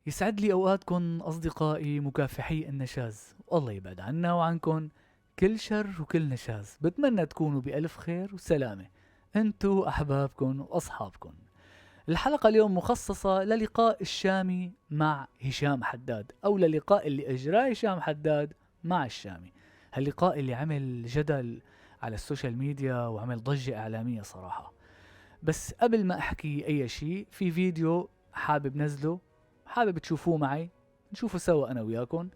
يسعد لي أوقاتكم أصدقائي مكافحي النشاز، والله يبعد عنا وعنكم كل شر وكل نشاز. بتمنى تكونوا بألف خير وسلامة انتو أحبابكم وأصحابكم. الحلقة اليوم مخصصة للقاء الشامي مع هشام حداد، أو للقاء اللي أجراه هشام حداد مع الشامي. هاللقاء اللي عمل جدل على السوشيال ميديا وعمل ضجة إعلامية صراحة. بس قبل ما أحكي أي شيء، في فيديو حابب نزله، حابب تشوفوه معي، نشوفه سوا أنا وياكم،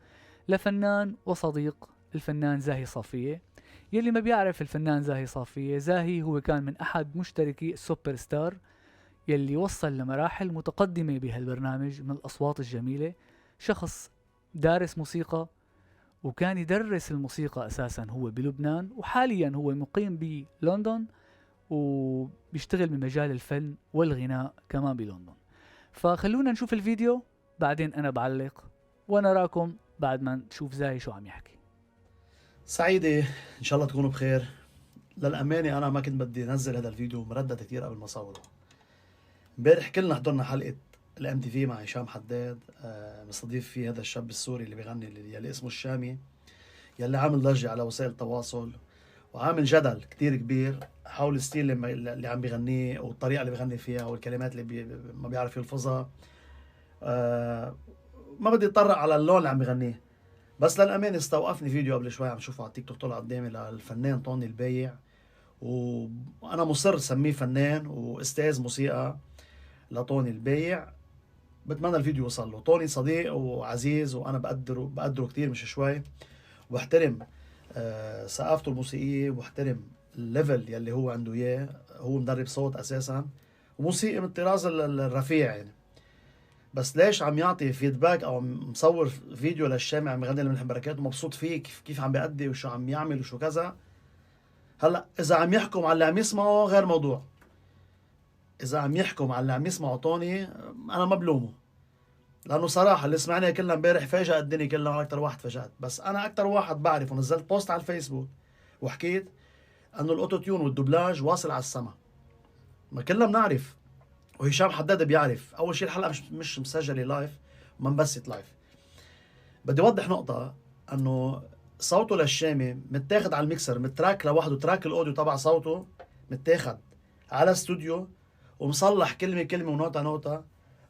لفنان وصديق الفنان زاهي صافية. يلي ما بيعرف الفنان زاهي صافية، زاهي هو كان من أحد مشتركي السوبر ستار يلي وصل لمراحل متقدمة بهالبرنامج من الأصوات الجميلة. شخص دارس موسيقى، وكان يدرس الموسيقى أساسا هو بلبنان، وحاليا هو مقيم بلندن وبيشتغل بمجال الفن والغناء كمان بلندن. فخلونا نشوف الفيديو، بعدين أنا بعلق ونراكم بعد ما نشوف زاهي شو عم يحكي. سعيدة إن شاء الله تكونوا بخير. للأمانة أنا ما كنت بدي أنزل هذا الفيديو، مردد كتير قبل ما صوره. امبارح كلنا حضرنا حلقة الام تي في مع هشام حداد، مستضيف فيه هذا الشاب السوري اللي بيغني اللي اسمه الشامي، يلي عامل ضجة على وسائل التواصل وعامل جدل كتير كبير حول الستيل اللي عم بيغنيه والطريقة اللي بيغني فيها والكلمات اللي ما بيعرف يلفظها. ما بدي اتطرق على اللون اللي عم بيغنيه، بس للأمانة استوقفني فيديو قبل شوي عم شوفه على التيك توك طلع قدامي للفنان طوني البايع، وأنا مصر سميه فنان وأستاذ موسيقى لطوني البايع. بتمنى الفيديو يوصل له. طوني صديق وعزيز وأنا بقدره كتير مش شوي، وبحترم ثقافته الموسيقية، وبحترم الليفل يلي هو عنده إياه. هو مدرب صوت أساسا وموسيقي من الطراز الرفيع يعني. بس ليش عم يعطي فيدباك او مصور فيديو للشامع عم يغني من بركات ومبسوط فيه كيف عم بيأدي وشو عم يعمل وشو كذا؟ هلا اذا عم يحكم على اللي عم يسمعه غير موضوع. اذا عم يحكم على اللي عم يسمعه طوني، انا ما بلومه، لانه صراحه اللي سمعناه كلها امبارح فاجأ الدنيا كلها، وانا اكثر واحد فاجأت. بس انا اكثر واحد بعرف، ونزلت بوست على الفيسبوك وحكيت انه الاوتو تيون والدوبلاج واصل على السما. ما كلنا بنعرف، وهشام حداد بيعرف. اول شيء الحلقه مش مسجله لايف، ما انبثت لايف. بدي اوضح نقطة، انه صوته للشامي متاخد على الميكسر، متراك لوحده، تراك الاوديو تبع صوته متاخد على استوديو ومصلح كلمة كلمة ونوتة نوتة،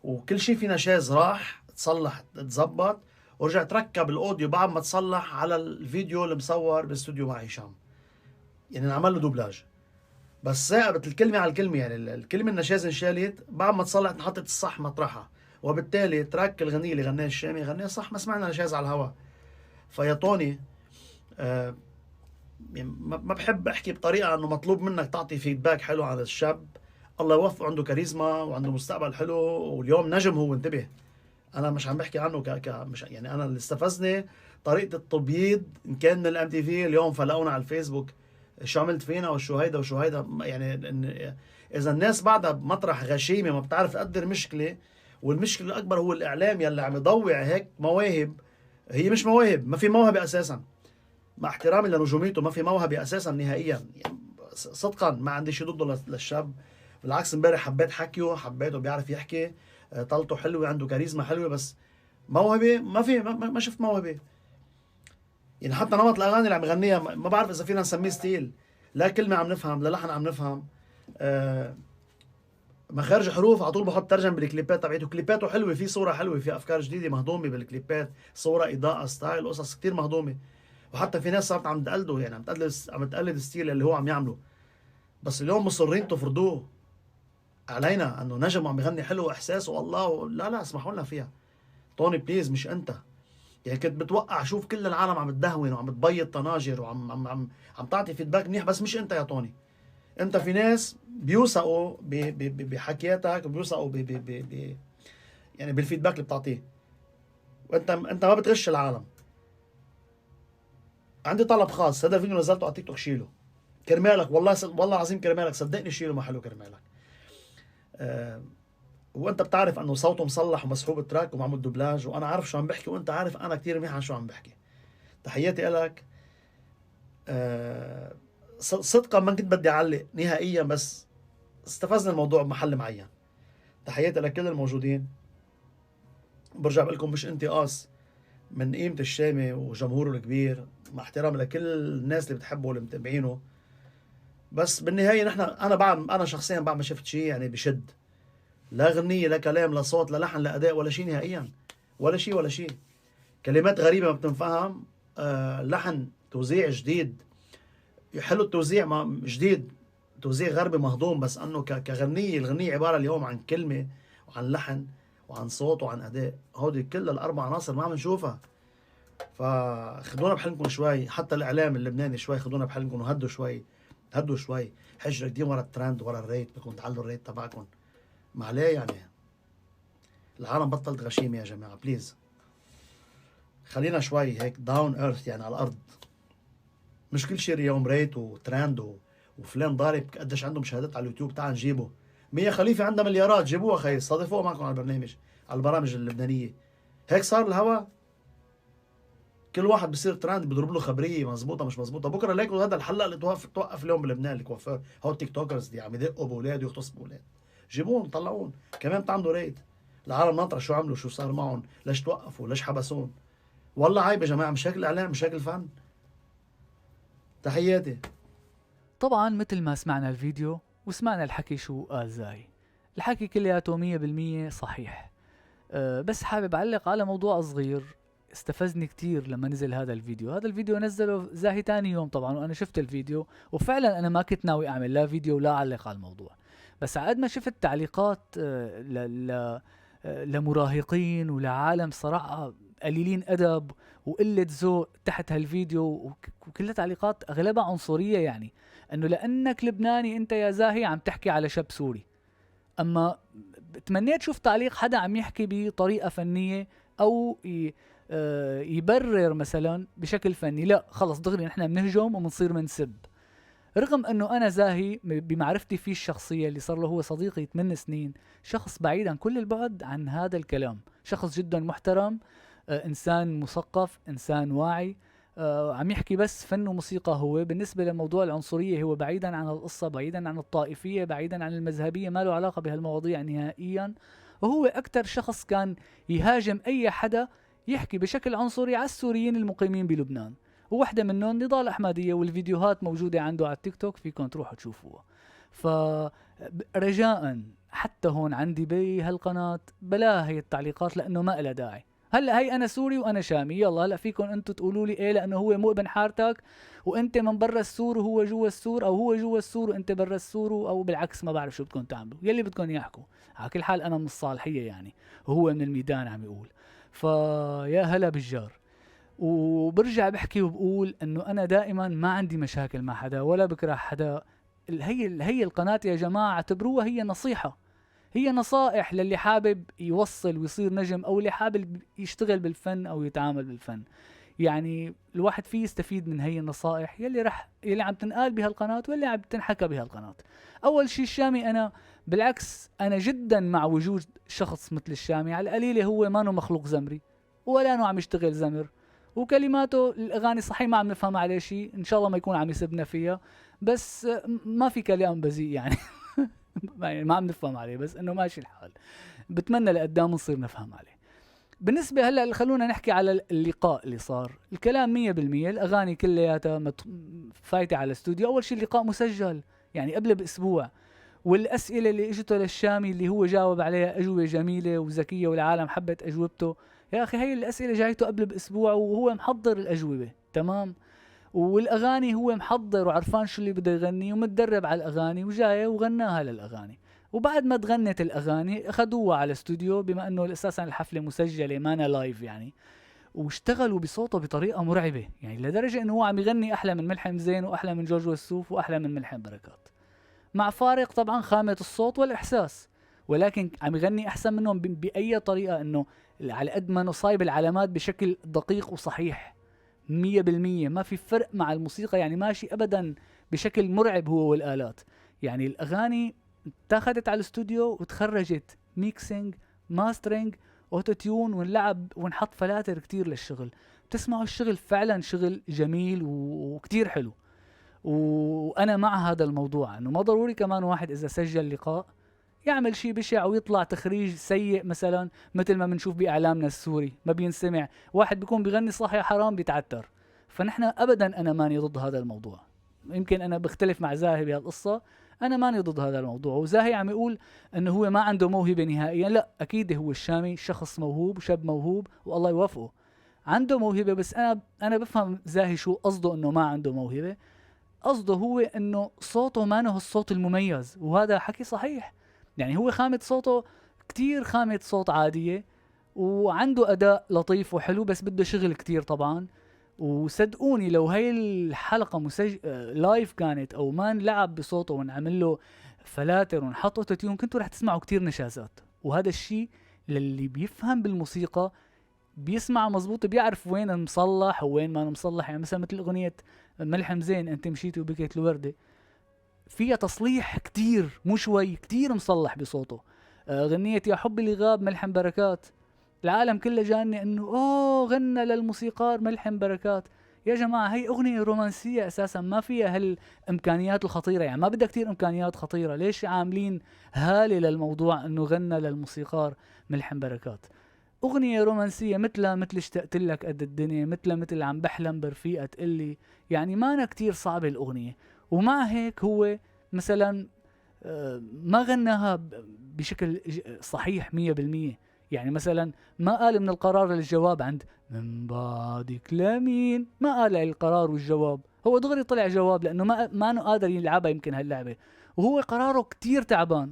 وكل شيء في نشاز راح تصلح تزبط، ورجع تركب الاوديو بعد ما تصلح على الفيديو اللي مصور بالاستوديو مع هشام. يعني انعمل له دوبلاج، بس ثاقبت الكلمة على الكلمة، يعني الكلمة النشاز انشالت بعد ما تصلحت انحطت الصح مطرحها، وبالتالي تراك الغنية اللي غناها الشامي غناها صح، ما سمعنا نشاز على الهواء. فيا طوني، آه يعني ما بحب احكي بطريقه انه مطلوب منك تعطي فيدباك حلو على الشاب. الله يوفقه، عنده كاريزما وعنده مستقبل حلو، واليوم نجم هو، انتبه. انا مش عم بحكي عنه مش يعني، انا اللي استفزني طريقه التبييض. ان كان من الام تي في اليوم فلقونا على الفيسبوك شو عملت فينا وشو هيدا وشو هيدا. يعني اذا الناس بعدها بمطرح غشيمه ما بتعرف تقدر مشكله، والمشكله الاكبر هو الاعلام يلي عم يضوع هيك مواهب. هي مش مواهب، ما في موهبه اساسا. مع احترامي لنجوميته، ما في موهبه اساسا نهائيا يعني. صدقا ما عندي شيء ضده للشاب، بالعكس امبارح حبيت حكيه، حبيته بيعرف يحكي، طلته حلوه، عنده كاريزما حلوه. بس موهبه ما في، ما شفت موهبه. يعني حتى نمط الاغاني اللي عم يغنيها ما بعرف اذا فينا نسميه ستيل. لا كلمه عم نفهم، لا لحن عم نفهم. آه مخارج حروف على طول بحط ترجم بالكليبات تبعته. كليباته حلوه، في صوره حلوه، في افكار جديده مهضومه بالكليبات، صوره اضاءه ستايل قصص كتير مهضومه. وحتى في ناس صارت عم تقلده، يعني عم تقلد الستيل اللي هو عم يعمله. بس اليوم مصرين تفرضوه علينا انه نجم عم يغني حلو احساس والله. لا لا، اسمحوا لنا فيها. طوني بليز، مش انت. يعني كنت بتوقع شوف كل العالم عم تدهون وعم تبيض طناجر وعم عم عم عم تعطي فيدباك منيح، بس مش انت يا طوني. انت في ناس بيوثقوا بحكياتك، وبيوثقوا يعني بالفيدباك اللي بتعطيه، وانت ما بتغش العالم. عندي طلب خاص، هذا الفيديو نزلته على تيك توك شيله كرمالك، والله والله العظيم كرمالك، صدقني شيله محله كرمالك. أه وانت بتعرف انه صوته مصلح ومسحوب تراك ومعمول دوبلاج، وانا عارف شو عم بحكي، وانت عارف انا كتير منيح عن شو عم بحكي. تحياتي لك. أه صدقا ما كنت بدي اعلق نهائيا، بس استفزنا الموضوع بمحل معين. تحياتي لكل الموجودين، برجع بقول لكم مش انتقاص من قيمة الشامي وجمهوره الكبير، مع احترامي لكل الناس اللي بتحبه واللي متابعينه. بس بالنهاية نحن أنا شخصيا بعد ما شفت شيء يعني بشد، لا غنية لا كلام لا صوت لا لحن لا أداء ولا شيء نهائيا، ولا شيء. كلمات غريبة ما بتنفهم، لحن توزيع جديد، حلو التوزيع ما جديد، توزيع غربي مهضوم، بس انه كغنية، الغنية عبارة اليوم عن كلمة وعن لحن وعن صوت وعن اداء، هودي كل الاربع عناصر ما عم نشوفها. فخدونا بحلمكم شوي، حتى الاعلام اللبناني شوي خدونا بحلمكم وهدوا شوي، هدوا شوي، حج ركضين ورا الترند ورا الريت، بدكم تعلوا الريت تبعكم، ما عليه يعني. العالم بطلت غشيمة يا جماعة بليز، خلينا شوي هيك داون ايرث يعني على الارض. مش كل شيء اليوم ريت وترند وفلان ضارب قديش عنده مشاهدات على اليوتيوب، تعال نجيبه. مية خليفة عندها مليارات، جيبوها خي، استضيفوها معكم على البرنامج، على البرامج اللبنانية. هيك صار الهوا، كل واحد بصير ترند بيضرب له خبرية مزبوطة مش مزبوطة. بكره ليكوا هذا الحلقة اللي توقف اليوم بلبنان، الكوافير هو التيك توكرز دي عم يدقوا باولاد ويغتصبوا اولاد، جيبوهم طلعون كمان بتعملوا ريت. العالم ناطرة شو عملوا، شو صار معهم، ليش توقفوا، ليش حبسون. والله عيب يا جماعة، مش هيك الاعلام، مش هيك الفن. تحياتي. طبعا مثل ما سمعنا الفيديو وسمعنا الحكي شو قال زاهي، الحكي كلياته 100% صحيح. بس حابب أعلق على موضوع صغير استفزني كتير لما نزل هذا الفيديو. هذا الفيديو نزله زاهي تاني يوم طبعا، وأنا شفت الفيديو وفعلا أنا ما كنت ناوي أعمل لا فيديو ولا أعلق على الموضوع. بس عاد ما شفت تعليقات لمراهقين ولعالم صراحة قليلين أدب وقلة ذوق تحت هالفيديو، وكلها تعليقات أغلبها عنصرية، يعني أنه لأنك لبناني أنت يا زاهي عم تحكي على شاب سوري. اما تمنيت شوف تعليق حدا عم يحكي بطريقة فنية او يبرر مثلا بشكل فني. لا خلص دغري نحن بنهجم وبنصير منسب. رغم انه انا زاهي بمعرفتي فيه الشخصية اللي صار له هو صديقي 8 سنين، شخص بعيد عن كل البعد عن هذا الكلام، شخص جدا محترم، انسان مثقف، انسان واعي، عم يحكي بس فن وموسيقى. هو بالنسبة لموضوع العنصرية هو بعيدا عن القصة، بعيدا عن الطائفية، بعيدا عن المذهبية، ما له علاقة بهالمواضيع نهائيا. وهو أكثر شخص كان يهاجم أي حدا يحكي بشكل عنصري على السوريين المقيمين بلبنان، وواحدة منهم نضال أحمدية، والفيديوهات موجودة عنده على التيك توك فيكم تروحوا تشوفوها. فرجاء حتى هون عندي بهالقناة بلا هي التعليقات لأنه ما إلها داعي. هلا هي انا سوري وانا شامي، يلا هلا فيكم انتم تقولوا لي ايه لانه هو مو ابن حارتك وانت من برا السور وهو جوا السور، او هو جوا السور وانت برا السور، او بالعكس ما بعرف شو بدكم تعملوا، يلي بدكم يحكوا. على كل حال انا من الصالحيه يعني، وهو من الميدان عم يقول. فيا هلا بالجار. وبرجع بحكي وبقول انه انا دائما ما عندي مشاكل مع حدا ولا بكره حدا. هي القناه يا جماعه اعتبروها هي نصيحه، هي نصائح للي حابب يوصل ويصير نجم، او اللي حابب يشتغل بالفن او يتعامل بالفن. يعني الواحد فيه يستفيد من هي النصائح يلي عم تنقال بهالقناة واللي عم تنحكى بهالقناة. اول شيء الشامي، انا بالعكس انا جدا مع وجود شخص مثل الشامي. على القليلة هو ما مخلوق زمري ولا انه عم يشتغل زمر، وكلماته الاغاني صحيح ما عم نفهم عليه شيء، ان شاء الله ما يكون عم يسبنا فيها، بس ما في كلام بذيء يعني. يعني ما عم نفهم عليه، بس انه ماشي الحال. بتمنى لقدام نصير نفهم عليه. بالنسبة هلا خلونا نحكي على اللقاء اللي صار. الكلام 100%، الاغاني كلياتها فايتة على الاستوديو. اول شيء اللقاء مسجل يعني قبل باسبوع، والاسئلة اللي اجته للشامي اللي هو جاوب عليها اجوبة جميلة وذكية والعالم حبت اجوبته. يا اخي هي الاسئلة جايته قبل باسبوع وهو محضر الاجوبة تمام، والاغاني هو محضر وعرفان شو اللي بده يغني ومتدرب على الاغاني وجايه وغناها للاغاني. وبعد ما تغنت الاغاني اخذوها على الاستوديو، بما انه اساسا الحفله مسجله ما أنا لايف يعني، واشتغلوا بصوته بطريقه مرعبه، يعني لدرجه انه هو عم يغني احلى من ملحم زين واحلى من جورج وسوف واحلى من ملحم بركات، مع فارق طبعا خامه الصوت والاحساس، ولكن عم يغني احسن منهم باي طريقه، انه على قد ما انه صايب العلامات بشكل دقيق وصحيح 100%، ما في فرق مع الموسيقى، يعني ماشي ابدا بشكل مرعب هو والالات. يعني الاغاني اتاخدت على الاستوديو وتخرجت ميكسينج ماسترينج اوتو تيون، ونلعب ونحط فلاتر كتير للشغل. بتسمعوا الشغل فعلا شغل جميل وكتير حلو. وانا مع هذا الموضوع انه ما ضروري كمان واحد اذا سجل لقاء يعمل شيء بشع ويطلع تخريج سيء مثلا مثل ما بنشوف باعلامنا السوري، ما بينسمع. واحد بيكون بيغني صح يا حرام بيتعتر. فنحن ابدا انا ماني ضد هذا الموضوع. يمكن انا بختلف مع زاهي بهالقصه، انا ماني ضد هذا الموضوع. وزاهي عم يقول انه هو ما عنده موهبه نهائيا، لا اكيد هو الشامي شخص موهوب وشاب موهوب والله يوفقه، عنده موهبه. بس انا بفهم زاهي شو قصده انه ما عنده موهبه. قصده هو انه صوته ما هو الصوت المميز، وهذا حكي صحيح. يعني هو خامة صوته كتير خامة صوت عادية، وعنده اداء لطيف وحلو، بس بده شغل كتير طبعا. وصدقوني لو هاي الحلقة لايف كانت او ما انلعب بصوته ونعمل له فلاتر ونحط اوتوتيون، كنتوا رح تسمعوا كتير نشازات. وهذا الشيء للي بيفهم بالموسيقى بيسمع مزبوط، بيعرف وين مصلح وين ما مصلح. يعني مثلا مثل اغنية ملحم زين انت مشيتي وبكيت الوردة، فيها تصليح كتير مو شوي، كتير مصلح بصوته. غنية يا حبي اللي غاب ملحم بركات، العالم كله جاني انه اوه غنى للموسيقار ملحم بركات. يا جماعة هي اغنية رومانسية اساسا، ما فيها هالامكانيات الخطيرة، يعني ما بدها كتير امكانيات خطيرة. ليش عاملين هالة للموضوع انه غنى للموسيقار ملحم بركات؟ اغنية رومانسية مثل اشتقت لك قد الدنيا، مثل عم بحلم برفيقة تقلي. يعني ما أنا كتير صعبة الاغنية. ومع هيك هو مثلا ما غناها بشكل صحيح 100%. يعني مثلا ما قال من القرار للجواب عند من بعدك لمين، ما قال القرار والجواب، هو دغري طلع جواب لانه ما انه قادر يلعبها يمكن هاللعبة، وهو قراره كتير تعبان.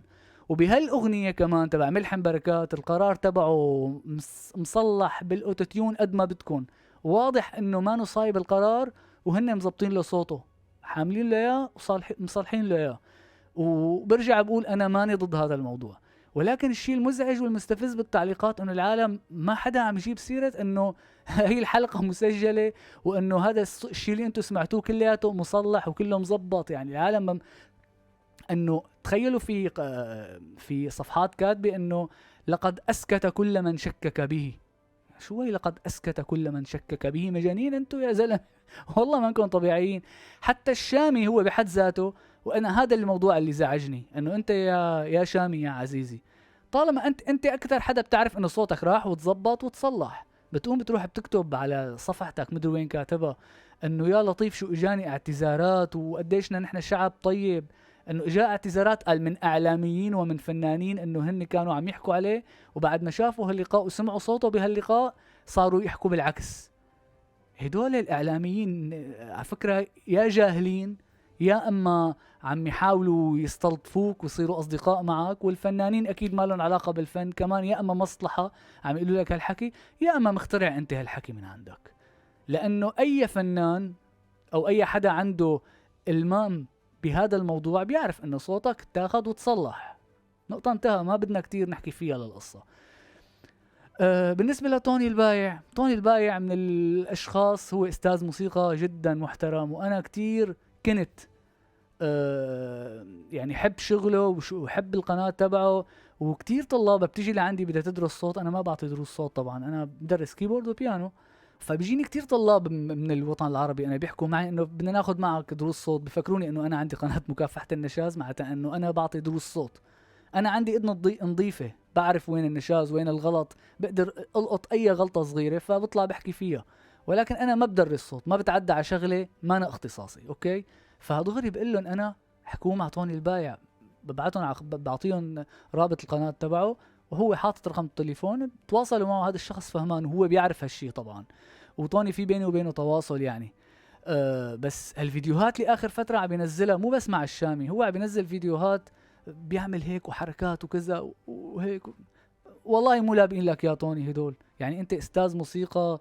وبهالاغنية كمان تبع ملحم بركات القرار تبعه مصلح بالاوتوتيون قد ما بدكن، واضح انه ما صايب القرار، وهن مزبطين له صوته، حاملين له اياه مصلحين له اياه. وبرجع بقول انا ماني ضد هذا الموضوع، ولكن الشيء المزعج والمستفز بالتعليقات انه العالم ما حدا عم يجيب سيرة انه هي الحلقة مسجلة، وانه هذا الشيء اللي انتم سمعتوه كلياته مصلح وكله مزبط. يعني العالم انه تخيلوا في صفحات كاتبة انه لقد اسكت كل من شكك به. شو هي لقد اسكت كل من شكك به؟ مجانين انتو يا زلمه والله ما انكم طبيعيين. حتى الشامي هو بحد ذاته، وانا هذا الموضوع اللي زعجني، انه انت يا شامي يا عزيزي، طالما انت اكثر حدا بتعرف انه صوتك راح وتزبط وتصلح، بتقوم بتروح بتكتب على صفحتك مدري وين كاتبها انه يا لطيف شو اجاني اعتذارات وقديشنا نحن شعب طيب. انه اجاء اعتذارات قال من اعلاميين ومن فنانين انه هن كانوا عم يحكوا عليه، وبعد ما شافوا هاللقاء وسمعوا صوته بهاللقاء صاروا يحكوا بالعكس. هدول الاعلاميين على فكرة يا جاهلين، يا اما عم يحاولوا يستلطفوك ويصيروا اصدقاء معك، والفنانين اكيد ما لهم علاقة بالفن كمان، يا اما مصلحة عم يقولوا لك هالحكي، يا اما مخترع انت هالحكي من عندك. لانه اي فنان او اي حدا عنده المام بهذا الموضوع بيعرف انه صوتك تاخد وتصلح، نقطة انتهى، ما بدنا كتير نحكي فيها للقصة. بالنسبة لتوني البايع، توني البايع من الاشخاص، هو استاذ موسيقى جدا محترم، وانا كتير كنت يعني حب شغله وحب القناة تبعه. وكتير طلاب بتيجي لعندي بدها تدرس صوت، انا ما بعطي دروس صوت طبعا، انا بدرس كيبورد وبيانو. فبيجيني كتير طلاب من الوطن العربي انا بيحكوا معي انه بدنا ناخذ معك دروس صوت، بفكروني انه انا عندي قناة مكافحة النشاز معناتها انه انا بعطي دروس صوت. انا عندي اذن نظيفة، بعرف وين النشاز وين الغلط، بقدر القط اي غلطة صغيرة فبطلع بحكي فيها، ولكن انا ما بدرس صوت، ما بتعدى على شغلة ما أنا اختصاصي. اوكي، فدغري بقول لهم انا حكوا مع توني البايع، ببعتهم بعطيهم رابط القناة تبعه، وهو حاطط رقم التليفون، تواصلوا معه، هذا الشخص فهمان وهو بيعرف هالشي طبعا، وطوني في بيني وبينه تواصل يعني. بس الفيديوهات اللي اخر فترة عم بينزلها مو بس مع الشامي، هو عم بينزل فيديوهات بيعمل هيك وحركات وكذا وهيك، والله مو لابقين لك يا طوني هدول. يعني انت استاذ موسيقى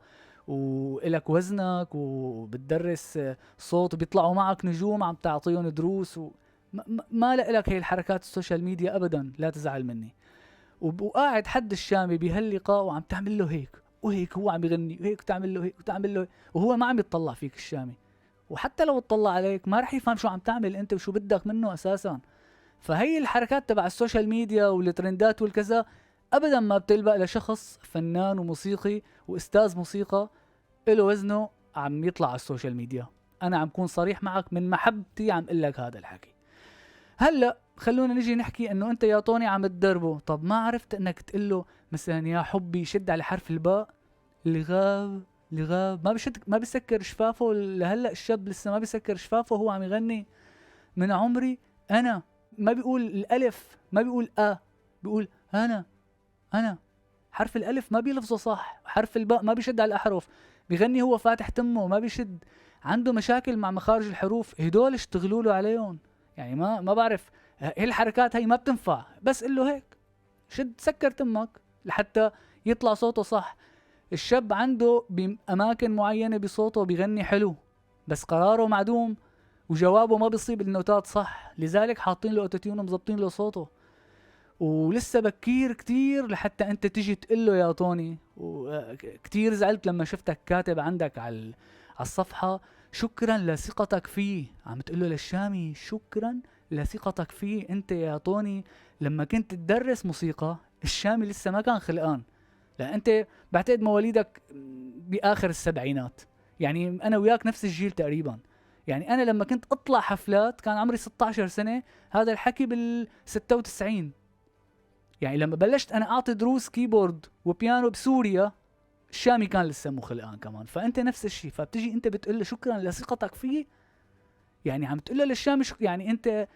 وإلك وزنك وبتدرس صوت، وبيطلعوا معك نجوم عم تعطيهم دروس ما لك هي الحركات السوشيال ميديا ابدا، لا تزعل مني. وقاعد حد الشامي بهاللقاء وعم تعمل له هيك وهيك، هو عم يغني وهيك وتعمل له هيك وتعمل له هيك، وهو ما عم يتطلع فيك الشامي، وحتى لو اطلع عليك ما رح يفهم شو عم تعمل انت وشو بدك منه اساسا. فهي الحركات تبع السوشيال ميديا والترندات والكذا ابدا ما بتلبق لشخص فنان وموسيقي واستاذ موسيقى له وزنه عم يطلع على السوشيال ميديا. انا عم كون صريح معك من محبتي، عم اقول لك هذا الحكي. هلا خلونا نجي نحكي انه انت يا طوني عم تدربه، طب ما عرفت انك تقول له مثلا يا حبي شد على حرف الباء، اللي غاب ما بشد، ما بيسكر شفافه لهلا، الشاب لسه ما بيسكر شفافه وهو عم يغني من عمري انا. ما بيقول الالف، ما بيقول بيقول انا. حرف الالف ما بيلفظه صح، حرف الباء ما بيشد على الاحرف، بيغني هو فاتح تمه ما بيشد، عنده مشاكل مع مخارج الحروف، هدول اشتغلوا له عليهم. يعني ما بعرف، هي الحركات هي ما بتنفع، بس قل له هيك شد سكر تمك لحتى يطلع صوته صح. الشاب عنده بأماكن معينة بصوته بيغني حلو، بس قراره معدوم وجوابه ما بيصيب النوتات صح، لذلك حاطين له اوتوتيون ومظبطين له صوته. ولسه بكير كتير لحتى انت تيجي تقول له يا طوني. وكتير زعلت لما شفتك كاتب عندك على الصفحة شكرا لثقتك فيه، عم تقول له للشامي شكرا لثقتك فيه. انت يا طوني لما كنت تدرس موسيقى الشامي لسه ما كان خلقان، لان انت بعتقد مواليدك باخر السبعينات، يعني انا وياك نفس الجيل تقريبا. يعني انا لما كنت اطلع حفلات كان عمري 16 سنة، هذا الحكي بال 96. يعني لما بلشت انا اعطي دروس كيبورد وبيانو بسوريا الشامي كان لسه مو خلقان كمان. فانت نفس الشيء، فبتجي انت بتقول له شكرا لثقتك فيه، يعني عم تقول له للشامي يعني انت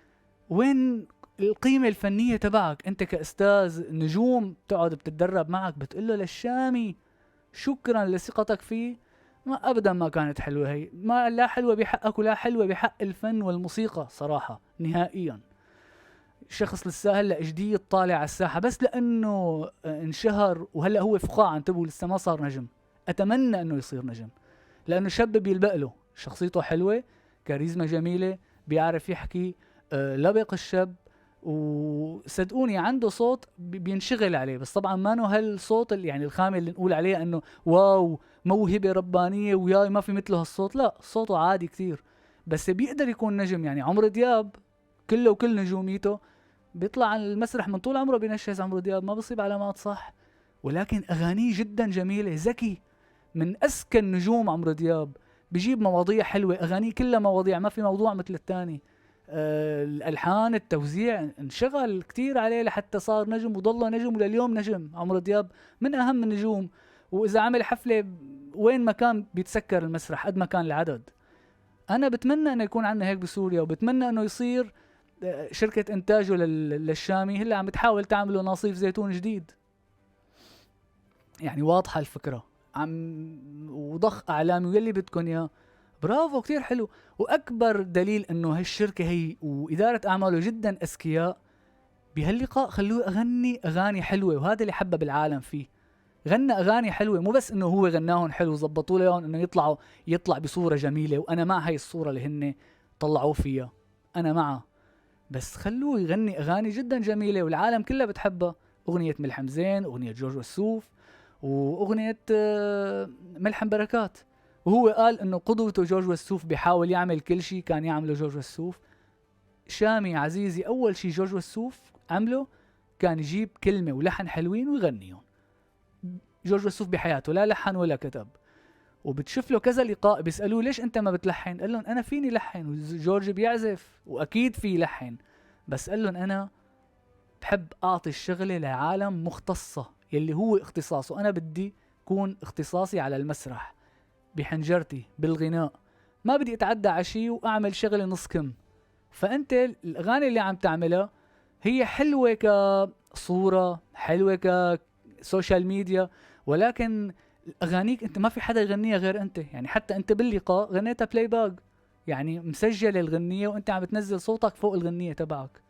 وين القيمة الفنية تبعك؟ انت كأستاذ نجوم تقعد بتتدرب معك بتقول له للشامي شكرا لثقتك فيه. ما ابدا ما كانت حلوة هي، ما لا حلوة بحقك ولا حلوة بحق الفن والموسيقى صراحة نهائيا. شخص لسه هلا جديد طالع على الساحة بس لانه انشهر وهلا هو فقاعة، انتبهوا لسه ما صار نجم. اتمنى انه يصير نجم لانه شاب بيلبق له، شخصيته حلوة، كاريزما جميلة، بيعرف يحكي، لبق الشاب، وصدقوني عنده صوت بينشغل عليه. بس طبعا ما انه هالصوت اللي يعني الخامة اللي نقول عليه انه واو موهبة ربانية وياي ما في مثله هالصوت، لا صوته عادي كتير، بس بيقدر يكون نجم. يعني عمرو دياب كله وكل نجوميته بيطلع على المسرح من طول عمره بينشز، عمرو دياب ما بصيب علامات صح، ولكن اغانيه جدا جميلة، ذكي، من اذكى النجوم عمرو دياب، بيجيب مواضيع حلوة، اغانيه كلها مواضيع ما في موضوع مثل الثاني. الالحان التوزيع انشغل كتير عليه لحتى صار نجم وضله نجم ولليوم نجم. عمرو دياب من اهم النجوم، واذا عمل حفلة وين ما كان بيتسكر المسرح قد ما كان العدد. انا بتمنى انه يكون عندنا هيك بسوريا، وبتمنى انه يصير شركة انتاجه للشامي هلا عم بتحاول تعمله نصيف زيتون جديد. يعني واضحة الفكرة، وضخ اعلامي واللي بدكم اياه. برافو كتير حلو. واكبر دليل انه هالشركة هي وادارة اعماله جدا اذكياء، بهاللقاء خلوه اغني اغاني حلوة، وهذا اللي حبب العالم فيه. غنى اغاني حلوة، مو بس انه هو غناهم حلو وزبطوا له انه يطلع بصورة جميلة، وانا مع هاي الصورة اللي هن طلعوه فيها، انا معه، بس خلوه يغني اغاني جدا جميله والعالم كلها بتحبها. اغنيه ملحم زين، اغنيه جورج وسوف، واغنيه ملحم بركات. وهو قال انه قدوته جورج وسوف، بيحاول يعمل كل شيء كان يعمله جورج وسوف. شامي عزيزي اول شيء جورج وسوف عمله كان يجيب كلمه ولحن حلوين ويغنيهم. جورج وسوف بحياته لا لحن ولا كتب، وبتشوف له كذا لقاء بيسألوه ليش انت ما بتلحن؟ قال لهم انا فيني لحن، وجورج بيعزف واكيد في لحن، بس قال لهم انا بحب اعطي الشغله لعالم مختصه يلي هو اختصاصه، انا بدي كون اختصاصي على المسرح بحنجرتي بالغناء، ما بدي اتعدى على شيء واعمل شغله نص كم. فانت الاغاني اللي عم تعملها هي حلوه كصوره، حلوه كسوشيال ميديا، ولكن اغانيك انت ما في حدا يغنيها غير انت. يعني حتى انت باللقاء غنيتها بلاي باك، يعني مسجل الغنية وانت عم بتنزل صوتك فوق الغنية تبعك،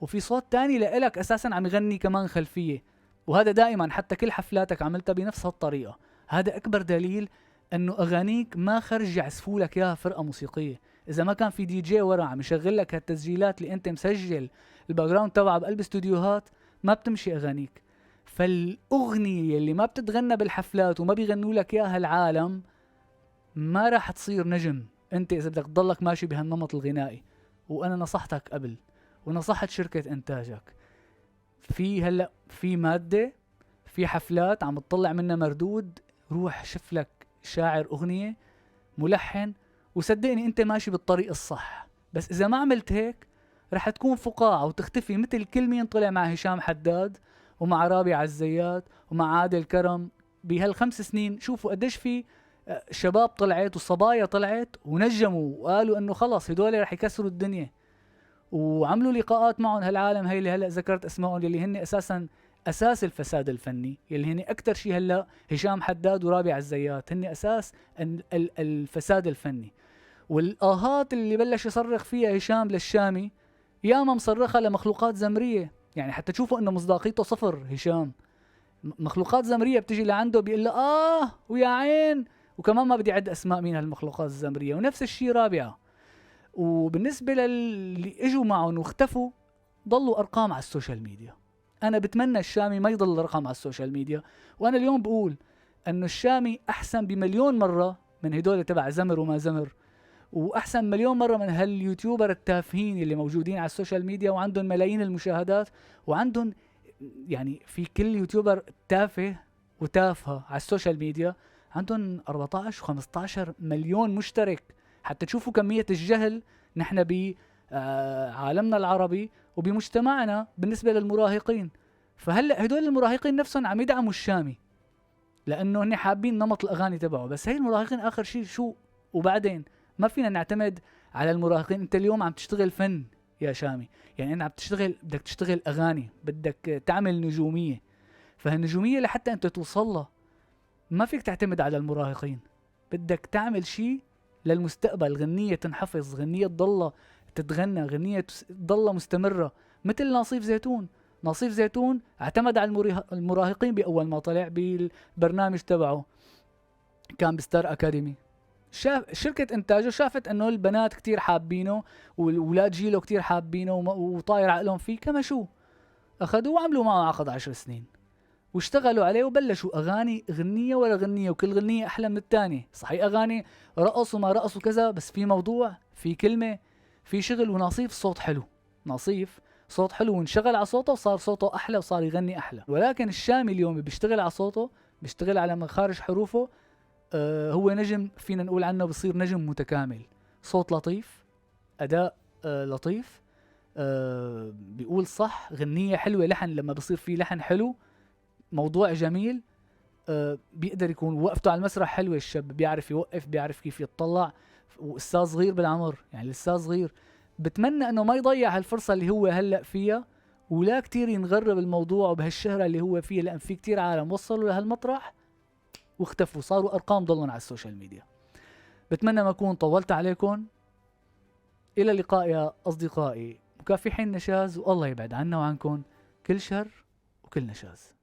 وفي صوت تاني لإلك اساسا عم يغني كمان خلفية. وهذا دائما حتى كل حفلاتك عملتها بنفس هالطريقة. هذا اكبر دليل انه اغانيك ما خرج يعزفوا لك اياها فرقة موسيقية. اذا ما كان في دي جي ورا عم يشغل لك هالتسجيلات اللي انت مسجل الباك جراوند تبعها بقلب استوديوهات، ما بتمشي اغانيك. فالاغنية اللي ما بتتغنى بالحفلات وما بيغنوا لك اياها العالم ما راح تصير نجم انت اذا بدك تضلك ماشي بهالنمط الغنائي. وانا نصحتك قبل ونصحت شركة انتاجك، في هلا في مادة، في حفلات عم تطلع منها مردود، روح شوف لك شاعر اغنية، ملحن، وصدقني انت ماشي بالطريق الصح. بس اذا ما عملت هيك رح تكون فقاعة وتختفي مثل كل مين طلع مع هشام حداد ومع رابع عزيات ومع عادل كرم بهال5 سنين. شوفوا قديش في شباب طلعت وصبايا طلعت ونجموا وقالوا انه خلص هدول رح يكسروا الدنيا، وعملوا لقاءات معهم. هالعالم هاي اللي هلا ذكرت اسمائهم اللي هن اساسا اساس الفساد الفني، يلي هن اكثر شيء هلا هشام حداد ورابع عزيات هن اساس الفساد الفني. والاهات اللي بلش يصرخ فيها هشام للشامي ياما مصرخها لمخلوقات زمريه، يعني حتى تشوفوا انه مصداقيته صفر. هشام مخلوقات زمريه بتجي لعنده بيقول له ويا عين، وكمان ما بدي اعد اسماء مين هالمخلوقات الزمريه. ونفس الشيء رابعه. وبالنسبه للي اجوا معهم واختفوا ضلوا ارقام على السوشيال ميديا. انا بتمنى الشامي ما يضل رقم على السوشيال ميديا، وانا اليوم بقول انه الشامي احسن بمليون مره من هدول تبع زمر وما زمر، واحسن مليون مره من هاليوتيوبر التافهين اللي موجودين على السوشيال ميديا وعندهم ملايين المشاهدات، وعندهم يعني في كل يوتيوبر تافه وتافهه على السوشيال ميديا عندهم 14 و15 مليون مشترك. حتى تشوفوا كميه الجهل نحن بعالمنا العربي وبمجتمعنا بالنسبه للمراهقين. فهلا هدول المراهقين نفسهم عم يدعموا الشامي لانه هن حابين نمط الاغاني تبعه. بس هي المراهقين اخر شيء شو؟ وبعدين ما فينا نعتمد على المراهقين. انت اليوم عم تشتغل فن يا شامي، يعني انت عم تشتغل، بدك تشتغل اغاني، بدك تعمل نجوميه. فهالنجوميه لحتى انت توصلها ما فيك تعتمد على المراهقين، بدك تعمل شيء للمستقبل. غنيه تنحفظ، غنيه تضلها تتغنى، غنيه تضلها مستمره. مثل ناصيف زيتون. ناصيف زيتون اعتمد على المراهقين باول ما طلع بالبرنامج تبعه، كان بستار اكاديمي. شركة انتاجه شافت انه البنات كتير حابينه والولاد جيله كتير حابينه وطاير عقلهم فيه، كما شو اخذوه وعملوا معه عقد 10 سنين واشتغلوا عليه وبلشوا اغاني، غنية ولا غنية، وكل غنية احلى من الثانية. صحيح اغاني رقص وما رقص وكذا، بس في موضوع، في كلمة، في شغل. وناصيف صوت حلو، ناصيف صوت حلو، وانشغل على صوته وصار صوته احلى وصار يغني احلى. ولكن الشامي اليوم بيشتغل على صوته، بيشتغل على مخارج حروفه. هو نجم، فينا نقول عنه بصير نجم متكامل. صوت لطيف، أداء لطيف، بيقول صح، غنية حلوة، لحن لما بصير فيه لحن حلو، موضوع جميل. بيقدر يكون وقفته على المسرح حلوة. الشاب بيعرف يوقف، بيعرف كيف يتطلع، وأستاذ صغير بالعمر، يعني لسه صغير. بتمنى انه ما يضيع هالفرصة اللي هو هلأ فيها، ولا كتير ينغرب الموضوع بهالشهرة اللي هو فيها، لأن في كتير عالم وصلوا لهالمطرح واختفوا، صاروا ارقام ضلن على السوشيال ميديا. بتمنى ما اكون طولت عليكم. الى اللقاء يا اصدقائي، مكافحين نشاز، والله يبعد عنا وعنكم كل شر وكل نشاز.